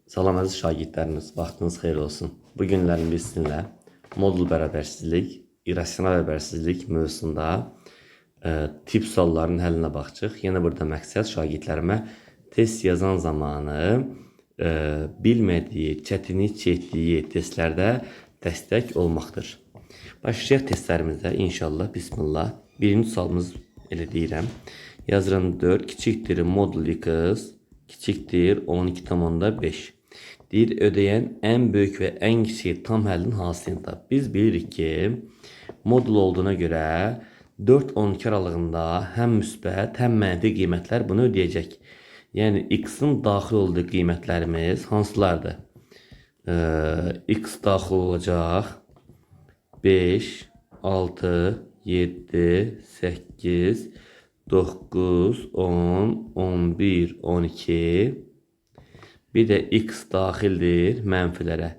Salam əziz şagirdlərimiz, vaxtınız xeyir olsun. Bu günlərin biz sizinlə modul bərabərsizlik, irrasional bərabərsizlik mövzusunda tip sualların həllinə baxacağıq. Yenə burada məqsəd şagirdlərimə test yazan zamanı bilmədiyi, çətinlik çəkdiyi testlərdə dəstək olmaqdır. Başlayaq testlərimizdə inşallah. Bismillah. Birinci sualımız elə deyirəm. Yazıram 4 kiçikdir modul x kiçikdir 12,5. Deyir, ödəyən ən böyük və ən kiçik tam həllin hasilini tap. Biz bilirik ki, modul olduğuna görə 4-12 aralığında həm müsbət, həm mənfi qiymətlər bunu ödəyəcək. Yəni, x-in daxil olduğu qiymətlərimiz hansılardır? X daxil olacaq 5, 6, 7, 8, 9, 10, 11, 12. Bir də x daxildir mənfilərə.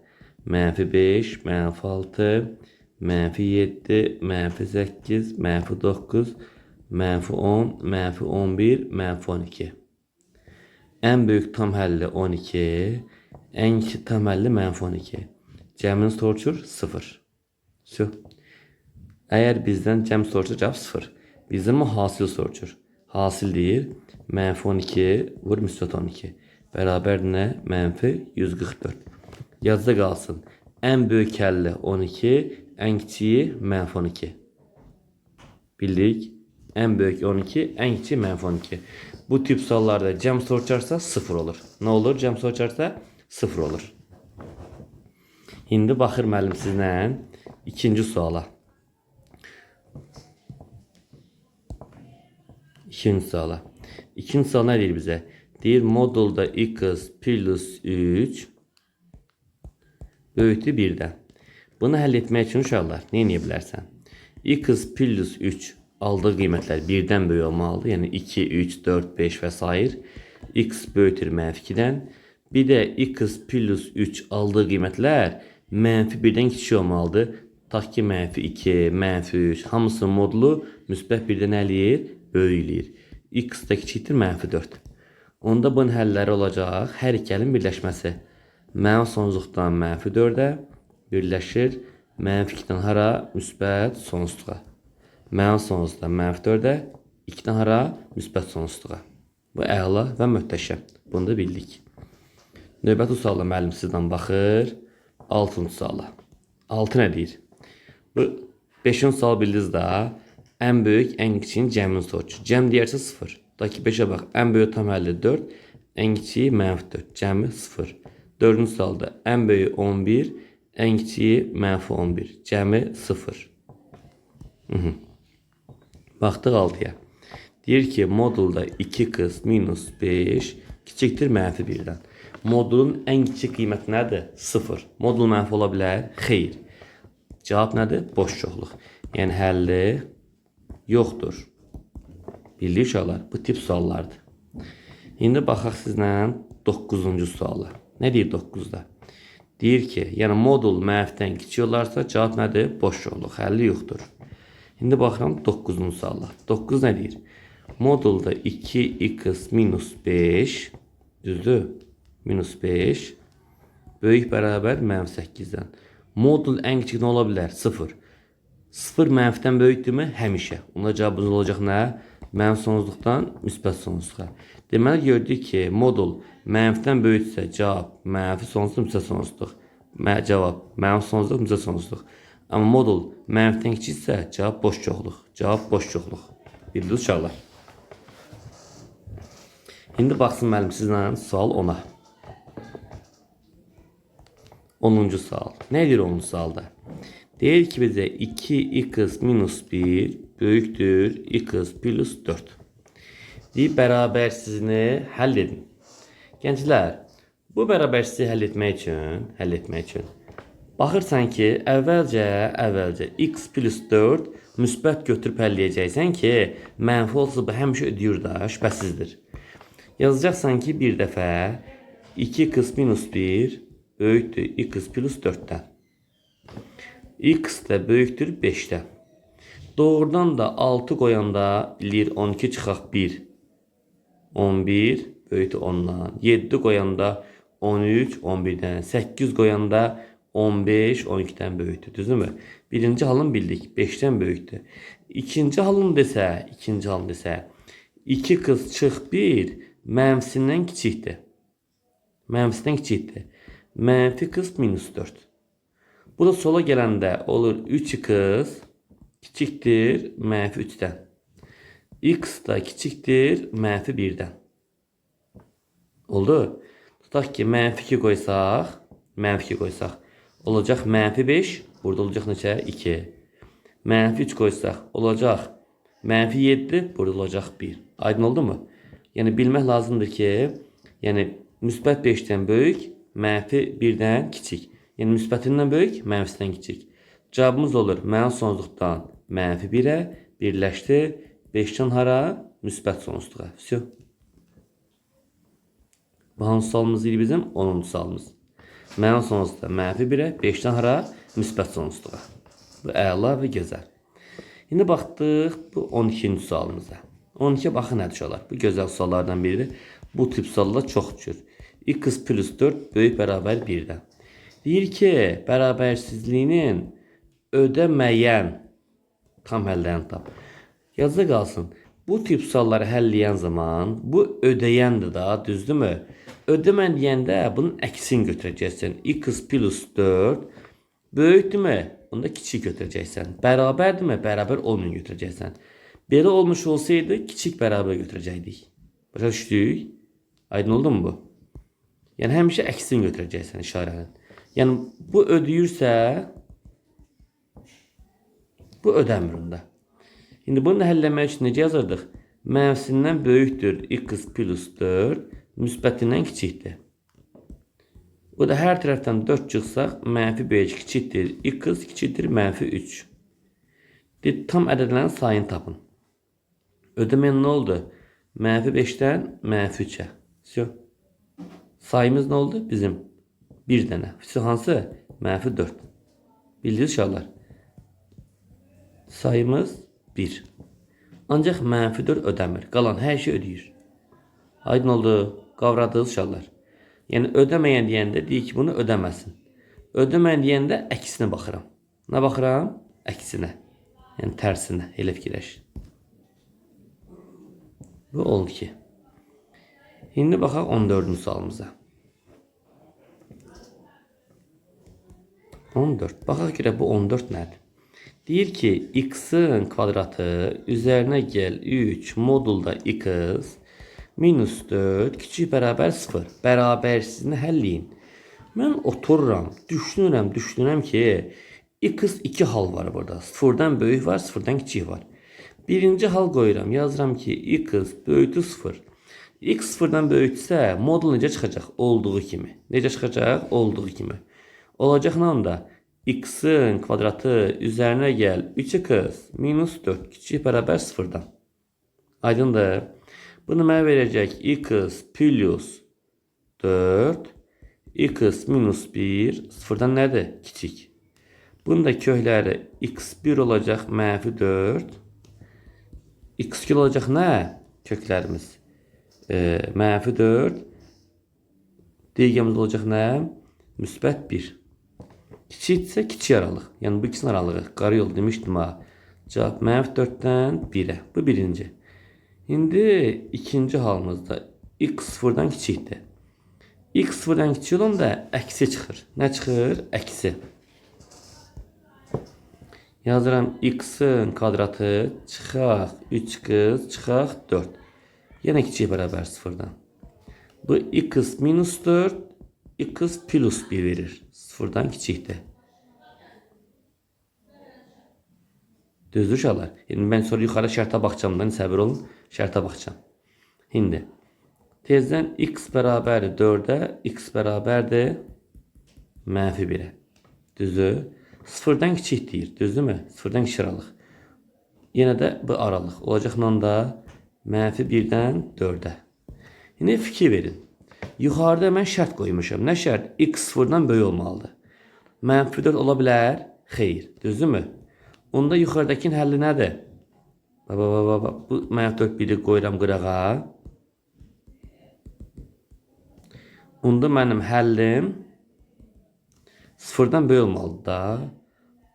Mənfi 5, mənfi 6, mənfi 7, mənfi 8, mənfi 9, mənfi 10, mənfi 11, mənfi 12. Ən böyük tam həlli 12, ən kiçik tam həlli mənfi 12. Cəmini soruşur 0. Əgər bizdən cəm soruşur, cavab 0. Bizdən hasil soruşur. Hasil deyir, mənfi 12 vur müsbət 12. Bərabər nə? Mənfi 144. Yazıda qalsın. Ən böyük həlli 12, ən kiçiyi mənfi 12. Bildik. Ən böyük 12, ən kiçiyi mənfi 12. Bu tip suallarda cəm soruşarsa 0 olur. Nə olur? Cəm soruşarsa 0 olur. İndi baxır müəllim sizlə ikinci suala. İkinci sual nə deyir bizə? Deyir, modulda x plus 3 böyükdür 1-dən. Bunu həll etmək üçün uşaqlar, nə edə bilərsən? X plus 3 aldığı qiymətlər 1-dən böyük olmalıdır. Yəni 2, 3, 4, 5 və s. X böyükdür mənfi 2-dən. Bir də x plus 3 aldığı qiymətlər mənfi 1-dən kiçik olmalıdır. Taq ki, mənfi 2, mənfi 3, hamısının modulu müsbət 1-dən əliyir, böyükləyir. X da kiçikdir mənfi 4. Onda bunun həlləri olacaq hər iki əlin birləşməsi. Mənfi sonsuzluqdan mənfi 4-ə birləşir. Mənfi 2-dən hara? Müsbət sonsuzluğa. Mənfi sonsuzluqdan mənfi 4-ə, 2-dən hara? Müsbət sonsuzluğa. Bu əla və möhtəşəm. Bunu da bildik. Növbəti sualla müəllim sizdən baxır. 6-cı sualla. 6 nə deyir? Bu 5-ci sual bildiniz də. Ən böyük, ən kiçiyin cəmini soruşur. Cəm deyərsə 0. Daki 5'e bax. Ən böyük tam həlli 4. Ən kiçiyi mənfi 4. Cəmi 0. 4-cü sualda ən böyük 11. Ən kiçiyi mənfi 11. Cəmi 0. Baxdıq 6-ya. Deyir ki, modulda 2x minus 5 kiçikdir mənfi 1-dən. Modulun ən kiçik qiyməti nədir? 0. Modul mənfi ola bilər? Xeyr. Cavab nədir? Boş çoxluq. Yəni həlli yoxdur. Bildik uşaqlar, bu tip suallardır. İndi baxaq sizlə 9-cu suala. Nə deyir 9-da? Deyir ki, yəni modul mənfidən kiçik olarsa cavab nədir? Boş çoxluq, həlli yoxdur. İndi baxıram 9-cu suala. 9 nə deyir? Modulda 2x minus 5, düzdür? Minus 5 böyük bərabər mənfi 8-dən. Modul ən kiçik nə ola bilər? 0. 0 mənfidən böyükdürmü? Həmişə. Onda cavabımız olacaq nə? Mənfi sonsuzluqdan müsbət sonsuzluğa. Deməli, gördük ki, modul mənfidən böyüksə cavab mənfi sonsuzluq, müsbət sonsuzluq. Cavab mənfi sonsuzluq, müsbət sonsuzluq. Amma modul mənfidən kiçiksə cavab boş çoxluq. Cavab boş çoxluq. Bildiniz uşaqlar. İndi baxsın müəllim sizlə sual 10-a. 10-cu sual. Nə deyir 10-cu sualda? Deyir ki, bizə 2x minus 1 böyükdür x plus 4. Deyir, bərabərsizini həll edin. Gənclər, bu bərabərsizliyi həll etmək üçün baxırsan ki, əvvəlcə x plus 4 müsbət götürüb həlləyəcəksən ki, mənfi olsa bu həmişə ödəyir da, şübhəsizdir. Yazacaqsan ki, bir dəfə 2x minus 1 böyükdür x plus 4-dən. X də böyükdür 5-dən. Doğrudan da 6 qoyanda bilir 12 çıxaq 1. 11 böyükdür 10-dan. 7 qoyanda 13, 11'den. 8 koyanda 15, 12'den böyükdür. Düzdürmü? Birinci halını bildik. 5'ten böyükdür. İkinci halını desə, 2 qız çıx 1 mənfisindən kiçikdir. Mənfisindən kiçikdir. Mənfi qız minus 4. Bu da sola gələndə olur 3 qız kiçikdir mənfi 3'dən. X da kiçikdir mənfi 1'dən. Oldu. Tutaq ki, mənfi 2 qoysaq, olacaq mənfi 5, burada olacaq neçə? 2. Mənfi 3 qoysaq, olacaq mənfi 7, burada olacaq 1. Aydın oldu mu? Yəni, bilmək lazımdır ki, yəni, müsbət 5'dən böyük, mənfi 1'dən kiçik. Yəni, müsbətindən böyük, mənfisindən kiçik. Cavabımız olur, mənfi sonsuzluqdan mənfi 1'ə birləşdi, 5'dən hara? Müsbət sonsuzluğa. Всё. Bu hansı sualımız idi bizim? 10-cu sualımız. Mənfi sonsuzluqda mənfi 1'ə, 5'dən hara? Müsbət sonsuzluğa. Bu əla və gözəl. İndi baxdıq bu 12-ci sualımıza. 12 baxın nədir uşaqlar? Bu gözəl suallardan biridir. Bu tip suallar çox düşür. X plus 4 böyük bərabər 1'dən. Deyir ki, bərabərsizliyinin ödəməyən tam həlləyən tap. Yazıda qalsın. Bu tip sualları həlləyən zaman bu ödəyəndir da, düzdürmü? Ödəmən deyəndə bunun əksini götürəcəksən. X plus 4 böyükdürmü? Onu da kiçik götürəcəksən. Bərabərdirmi? Bərabər 10'u götürəcəksən. Belə olmuş olsaydı kiçik bərabər götürəcəkdik. Başa düşdük? Aydın oldu mu bu? Yəni həmişə əksini götürəcəksən işarənin. Yəni bu ödəyirsə bu ödəmir onda. İndi bunu həlləmək üçün necə yazırdıq? Mənfisindən böyükdür x plus 4, müsbətindən kiçikdir. Bu da hər tərəfdən 4 çıxsaq, mənfi 5 kiçikdir, x kiçikdir, mənfi 3. Tam ədədlərin sayını tapın. Ödəmən nə oldu? Mənfi 5'dən mənfi 3'ə. Sayımız nə oldu? Bizim 1 dənə. Hansı? Mənfi 4. Bildiniz uşaqlar. Sayımız 1. Ancaq mənfi 4 ödəmir. Qalan hər şey ödəyir. Aydın oldu. Qavradınız uşaqlar. Yəni ödəməyən deyəndə deyir ki, bunu ödəməsin. Ödəməyən deyəndə əksinə baxıram. Nə baxıram? Əksinə. Yəni tərsinə. Elə fikirləş. Bu oldu ki. İndi baxaq 14-cü sualımıza. 14. Baxaq görə bu 14 nədir? Deyir ki, x'in kvadratı üzərinə gəl 3 modulda x minus 4 kiçik bərabər 0. Bərabərsizini həlləyin. Mən otururam, düşünürəm ki, x 2 hal var burada. 0'dan böyük var, 0'dan kiçik var. Birinci hal qoyuram, yazıram ki, x böyükdür 0. X 0'dan böyüksə, modul necə çıxacaq? Olduğu kimi. Necə çıxacaq? Olduğu kimi. Olacaq nə onda? X'in kvadratı üzərinə gəl 3x minus 4 kiçik bərabər 0'dan. Aydındır. Bunu mənə verəcək x plus 4, x minus 1, 0'dan nədir? Kiçik. Bunun da kökləri x1 olacaq, mənfi 4. x2 olacaq nə? Köklərimiz. Mənfi 4. Digəmiz olacaq nə? Müsbət 1. Kiçiksə kiçik aralıq. Yəni bu ikisinin aralığı. Qarı yol demişdim ha. Cavab mənfi 4'dən 1'ə. Bu birinci. İndi ikinci halımızda x 0'dan kiçikdir. X 0'dan kiçik olanda əksi çıxır. Nə çıxır? Əksi. Yazıram x'in kvadratı çıxaq 3x çıxaq 4. Yenə kiçik bərabər 0'dan. Bu x minus 4, x plus 1 verir. 0'dan kiçikdir. Düzdür uşaqlar. Yəni mən sonra yuxarı şərtə baxacağım da, səbir olun, şərtə baxacağım. İndi tezdən x bərabər 4'ə, x bərabərdir mənfi 1'ə. Düzdür? 0'dan kiçik deyir, düzdürmü? 0'dan kiçik aralıq. Yenə də bu aralıq. Olacaqla da mənfi 1'dən 4'ə. İndi fikir verin. Yuxarıda mən şərt qoymuşam. Nə şərt? X 0'dan böyük olmalıdır. Mənfi 4 ola bilər? Xeyr. Düzdürmü? Onda yuxarıdakinin həlli nədir? Bu mənfi 4 1'i qoyuram qırağa. Onda mənim həllim sıfırdan böyük olmalıdır da.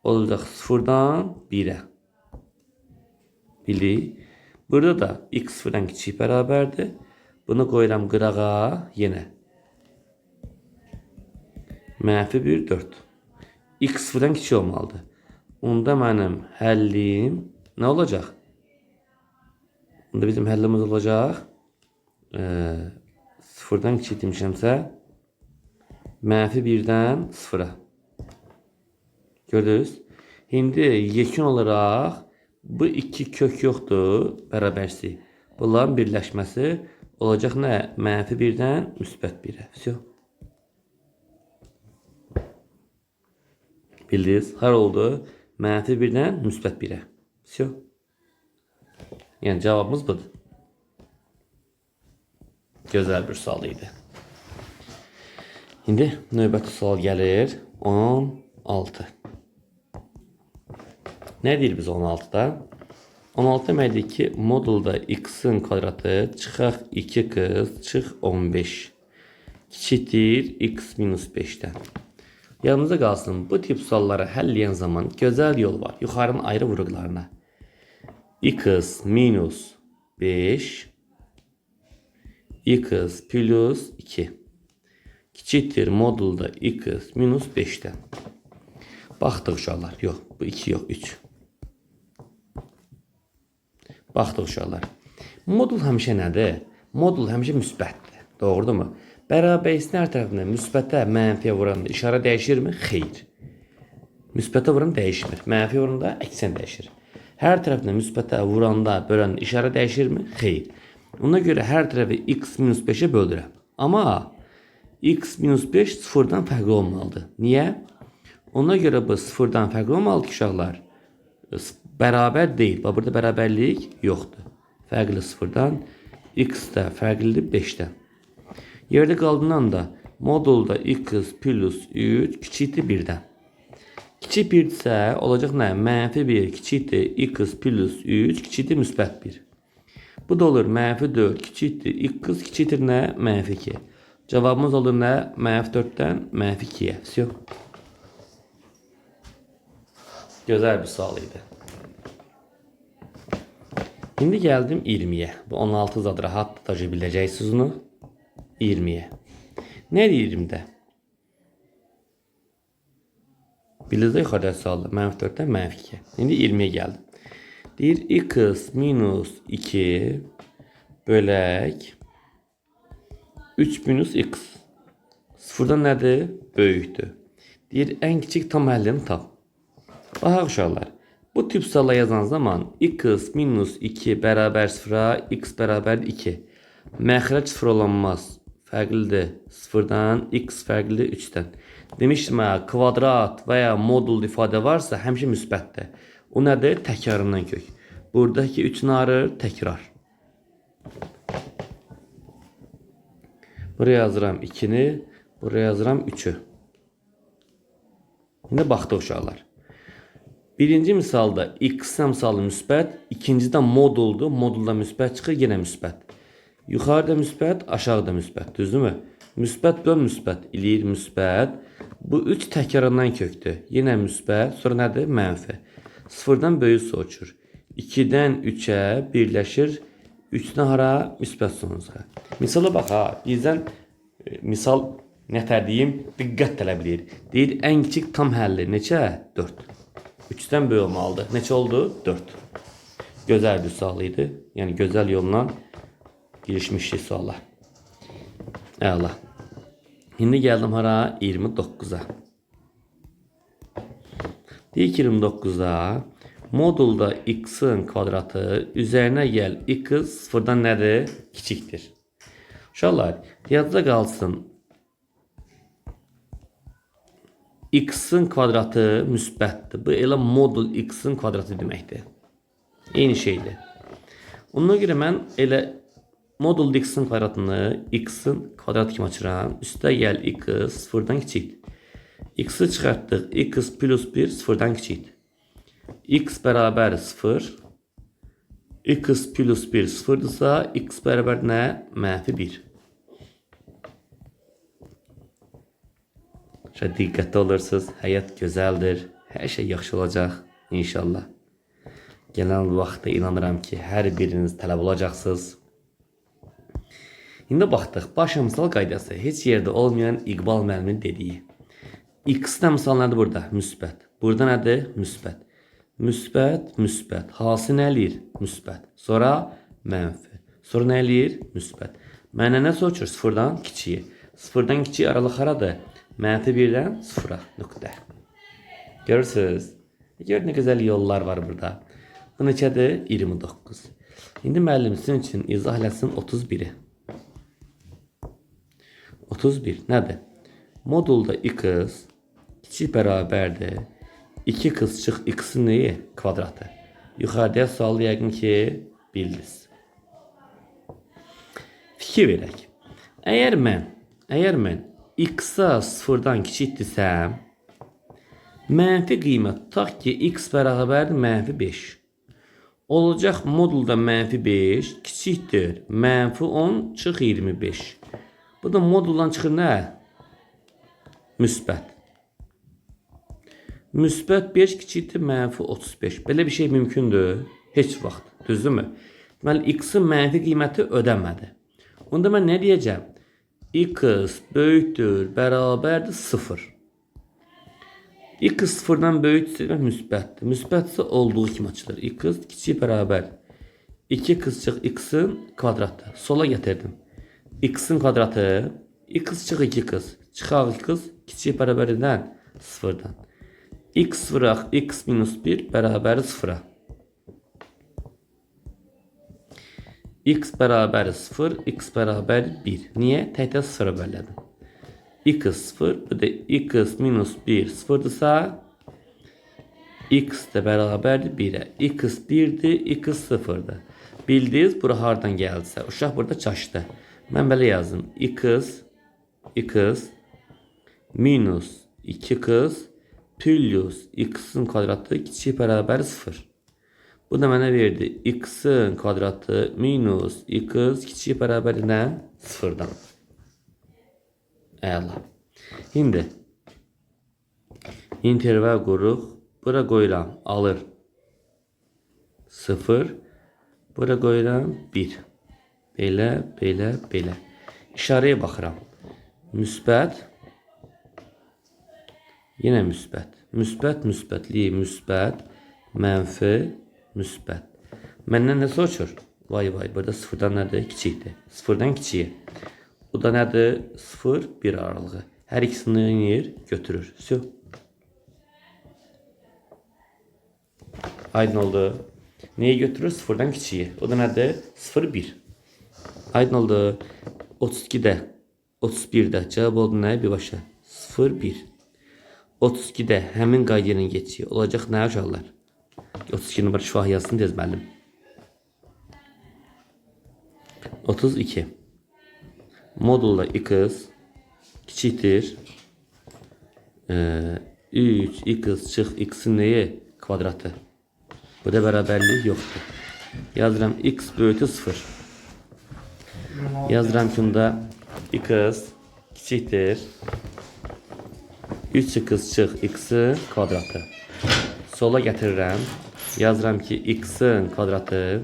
Olacaq sıfırdan 1'ə. Bildik. Burada da x sıfırdan kiçik bərabərdir. Bunu qoyuram qırağa yenə. Mənfi 1, 4. X sıfırdan kiçik olmalıdır. Onda mənim həllim nə olacaq? Onda bizim həllimiz olacaq. Sıfırdan kiçik demişəmsə mənfi 1'dən 0'a. Gördünüz? Şimdi yekun olaraq bu iki kök yoxdur, bərabərsi. Bunların birləşməsi olacaq nə? Mənfi 1'dən müsbət 1'ə. Всё. Bildiniz? Har oldu? Mənfi 1'dən müsbət 1'ə. Всё. Yəni cavabımız budur. Gözəl bir sual idi. İndi növbəti sual gəlir. 16. Nə deyir biz 16'da? 16 deməkdir ki, modulda x-in kvadratı çıxaq 2 qız çıx 15 kiçikdir x minus 5'dən. Yanınıza qalsın, bu tip sualları həlləyən zaman gözəl yol var. Yuxarının ayrı vuruqlarına. X minus 5 x plus 2 kiçikdir modulda x minus 5'dən. Baxdıq uşaqlar. Yox, bu 2 yox, 3. Baxdıq uşaqlar. Modul həmişə nədir? Modul həmişə müsbətdir. Doğrudurmu? Bərabərliyin hər tərəfindən müsbətə, mənfiyə vuranda işarə dəyişirmi? Xeyr. Müsbətə vuran dəyişmir. Mənfiyə vuranda əksən dəyişir. Hər tərəfindən müsbətə vuranda, böləndə işarə dəyişirmi? Xeyr. Ona görə hər tərəfi x minus 5'ə böldürəm. Amma x minus 5 sıfırdan fərqli olmalıdır. Niyə? Ona görə bu sıfırdan fərqli olmalıdır ki, uşaqlar. Bərabər deyil. Burada bərabərlik yoxdur. Fərqli sıfırdan. X də fərqlidir 5'dən. Yerdə qaldığından da modulda x plus 3 kiçikdir 1'dən. Kiçik 1 isə olacaq nə? Mənfi 1 kiçikdir x plus 3 kiçikdir müsbət 1. Bu da olur mənfi 4 kiçikdir x kiçikdir nə? Mənfi 2. Cavabımız olur nə? Mənfi 4'dən mənfi 2'yə. Всё. Gözəl bir sual idi. İndi gəldim 20'yə. Bu 16 zad rahat tutaca biləcəksiniz onu. 20'yə. Nə deyir 20'də? Bilirsə yuxarıda sualda. Mənfi 4'dən mənfi 2'yə. İndi 20'yə gəldim. Deyir x minus 2 bölək 3 minus x. Sıfırdan nədir? Böyükdür. Deyir ən kiçik tam həllini tap. Baxaq uşaqlar. Bu tip suala yazan zaman x minus 2 bərabər 0'a x bərabər 2. Məxrəc sıfır olanmaz. Fərqlidir. Sıfırdan x fərqlidir 3'dən. Demişdim kvadrat və ya modul ifadə varsa həmişə müsbətdir. O nədir? Təkrarından kök. Buradakı 3 narır təkrar. Buraya yazıram 2'ni, buraya yazıram 3'ü. İndi baxdıq uşaqlar. Birinci misalda x əmsalı müsbət, ikincidə moduldur. Modulda müsbət çıxır, yenə müsbət. Yuxarıda müsbət, aşağıda müsbət. Düzdürmü? Müsbət böl müsbət eləyir müsbət. Bu 3 təkrarından kökdür. Yenə müsbət, sonra nədir? Mənfi. Sıfırdan böyük soğuçur. 2'dən 3'ə birləşir. 3'dən hara? Müsbət sonuca. Misala bax ha. Bizdən misal nətər deyim? Diqqət tələb edir. Deyir ən kiçik tam həlli neçə? 4. 3'dən böyük olmalıdır. Neçə oldu? 4. Gözəl bir sual idi. Yəni gözəl yolla girişmişdik suala. Əla. İndi gəldim hara? 29'a. Deyik 29'a modulda x'in kvadratı üzərinə gəl x sıfırdan nədir? Kiçikdir. Uşaqlar, yadda qalsın. X'in kvadratı müsbətdir. Bu elə modul x'in kvadratı deməkdir. Eyni şeydir. Ona görə mən elə modul x'in kvadratını x'in kvadratı kimi açıram. Üstə gəl x sıfırdan kiçikdir. X'i çıxartdıq. X plus 1 sıfırdan kiçikdir. X bərabər 0. X plus 1 sıfırdırsa x bərabər nə? Mənfi 1. Şöyle dikkatli olursunuz. Hayat güzeldir. Her şey yaxşı olacaq inşallah. Gələn vaxtda inanıram ki, hər biriniz tələb olacaqsınız. İndi baxdıq, başımsal qaydası heç yerdə olmayan İqbal müəllimin dediyi. X-də misallardır burada, müsbət. Burada nədir? Müsbət. Müsbət, müsbət. Hansı nə eləyir? Müsbət. Sonra mənfi. Sonra nə eləyir? Müsbət. Mənə nə soruyor? Sıfırdan kiçiyə. Sıfırdan kiçiyə aralıq haradır? Mənfi 1-dən 0-a nöqtə. Görürsünüz? Gör nə gözəl yollar var burada. Bu neçədir? 29. İndi müəllim sizin üçün izah eləsin 31-i. 31 nədir? Modulda x kiçik bərabərdir. 2 qızcıq x-in neyi? Kvadratı. Yuxarıya sualı yəqin ki, bildiniz. Fikir verək. Əgər mən x-a 0-dan kiçikdirsəm, mənfi qiymət tutaq ki, x bərabərdir mənfi 5. Olacaq modulda mənfi 5 kiçikdir. Mənfi 10 çıx 25. Bu da moduldan çıxır nə? Müsbət. Müsbət 5 kiçikdir mənfi 35. Belə bir şey mümkündür? Heç vaxt. Düzdürmü? Deməli, x-in mənfi qiyməti ödəmədi. Onda mən nə deyəcəm? X böyükdür, bərabərdir 0. X 0-dan böyükdür və müsbətdir. Müsbətsə olduğu kimi açılır. X kiçik bərabər 2 qızcıq x-in kvadratı. Sola gətirdim. X-in kvadratı x çıx 2 qız. Çıxaq 2 qız kiçik bərabərdən 0-dan. X vıraq x minus 1 bərabər 0-a. X bərabər 0, x bərabər 1. Niyə? Təkdə 0-a böllədim. X 0, bu da x minus 1 0-dırsa, x də bərabərdir 1-ə. X 1-dir, x 0-dır. Bildiniz, bura hardan gəldisə. Uşaq burada çaşdı. Mən belə yazdım. X minus 2 qız plus x-in kvadratı kiçik bərabər 0. Bu da mənə verdi. X-in kvadratı minus x kiçik bərabərdən 0-dan. Əla. Şimdi interval quruq. Bura qoyuram. Alır 0. Bura qoyuram 1. Belə. İşarəyə baxıram. Müsbət. Yine müsbət. Müsbətliyi, müsbət, mənfi, müsbət. Məndən nə soruşur? Vay, burada 0-dan nədir? Kiçikdir. 0-dan kiçiyə. Bu da nədir? 0, 1 aralığı. Hər ikisini yer götürür. Sö. Aydın oldu. Neyi götürür? 0-dan kiçiyə. O da nədir? 0, 1. Aydın oldu. 32-də, 31-də cavab oldu nə? Birbaşa. 0, 1. 32-də həmin qaydayla geçiyor. Olacaq nə uşaqlar? 32 numara şifah yazsın tez müəllim. 32. Modulda x kiçikdir. 3 x çıx x-in neyi? Kvadratı. Bu da bərabərlik yoxdur. Yazıram x böyütü 0. Yazıram ki, bunda x kiçikdir. 3 x çıx x-in kvadratı. Sola gətirirəm. Yazıram ki, x-in kvadratı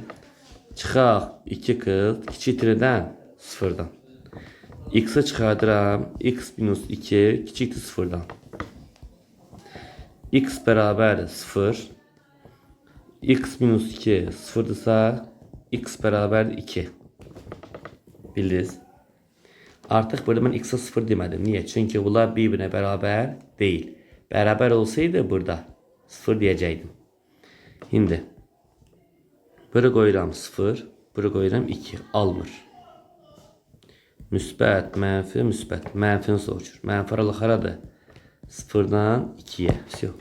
çıxaq 2 qız kiçikdirdən 0-dan. X-i çıxardıram. X minus 2 kiçikdir 0-dan. X bərabər 0. X minus 2 0-dırsa x bərabər 2. Bildiniz? Artıq burada mən x-a 0 demədim. Niyə? Çünki bunlar bir-birinə bərabər deyil. Bərabər olsaydı burada 0 deyəcəkdim. Şimdi bura qoyuram 0, bura qoyuram 2. Almır. Müsbət, mənfi, müsbət. Mənfini soruşur. Mənfi aralıq haradır? 0-dan 2-yə. Всё.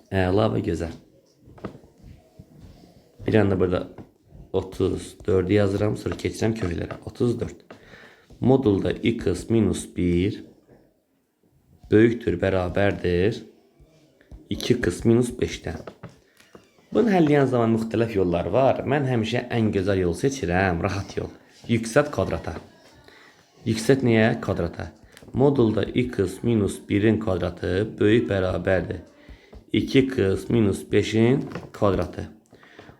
Əla və gözəl. Bir anda burada 34'ü yazıram, sonra keçirəm köklərə. 34. Modulda x minus 1 böyükdür, bərabərdir 2x minus 5'dən. Bunu həlləyən zaman müxtəlif yollar var. Mən həmişə ən gözəl yol seçirəm, rahat yol. Yüksət kvadrata. Yüksət nəyə? Kvadrata. Modulda x minus 1'in kvadratı böyük bərabərdir 2x minus 5'in kvadratı.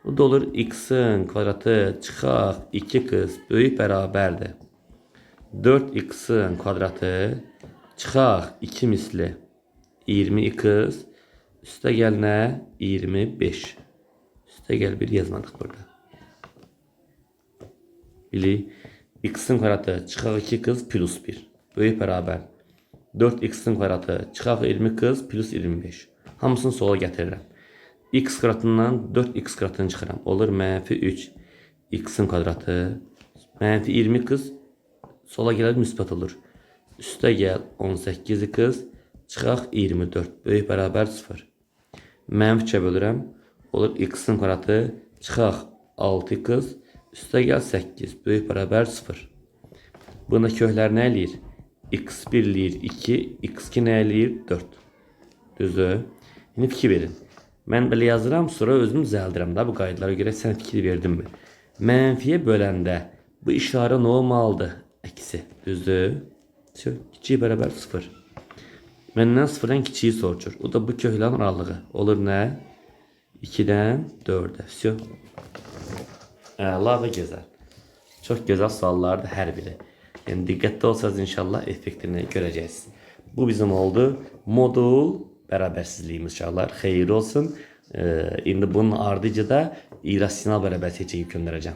Bu da olur x'in kvadratı çıxaq 2x böyük bərabərdir 4x'in kvadratı çıxaq 2 misli 20x üstə gəl nə? 25. Üstə gəl 1 yazmadıq burada. Bilik x'in kvadratı çıxaq 2x plus 1 böyük bərabər 4x'in kvadratı çıxaq 20x plus 25. Hamısını sola gətirirəm. X kvadratından 4x kvadratını çıxıram. Olur mənfi 3 x'in kvadratı mənfi 20x sola gələr müsbət olur. Üstə gəl 18x çıxaq 24 böyük bərabər 0. Mənfi 3'ə bölürəm. Olur x'in kvadratı çıxaq 6x üstə gəl 8 böyük bərabər 0. Buna köklər nə eləyir? X1 eləyir 2, x2 nə eləyir? 4. Düzdür? İndi fikir verin. Mən belə yazıram, sonra özümü düzəldirəm da bu qaydalara görə sən fikir verdin mi? Mənfiyə böləndə bu işarə nə olmalıdır? Əksi. Düzdür? Kiçik bərabər 0. Məndən 0-dan kiçiyi soruşur. O da bu köklərin aralığı. Olur nə? 2-dən 4'ə. Əla və gözəl. Çox gözəl suallardır hər biri. Yəni diqqətli olsanız inşallah effektini görəcəksiniz. Bu bizim oldu. Modul bərabərsizliyimiz inşallah. Xeyir olsun. İndi bunun ardıcı da irrasional bərabərsizlik çəkib göndərəcəm.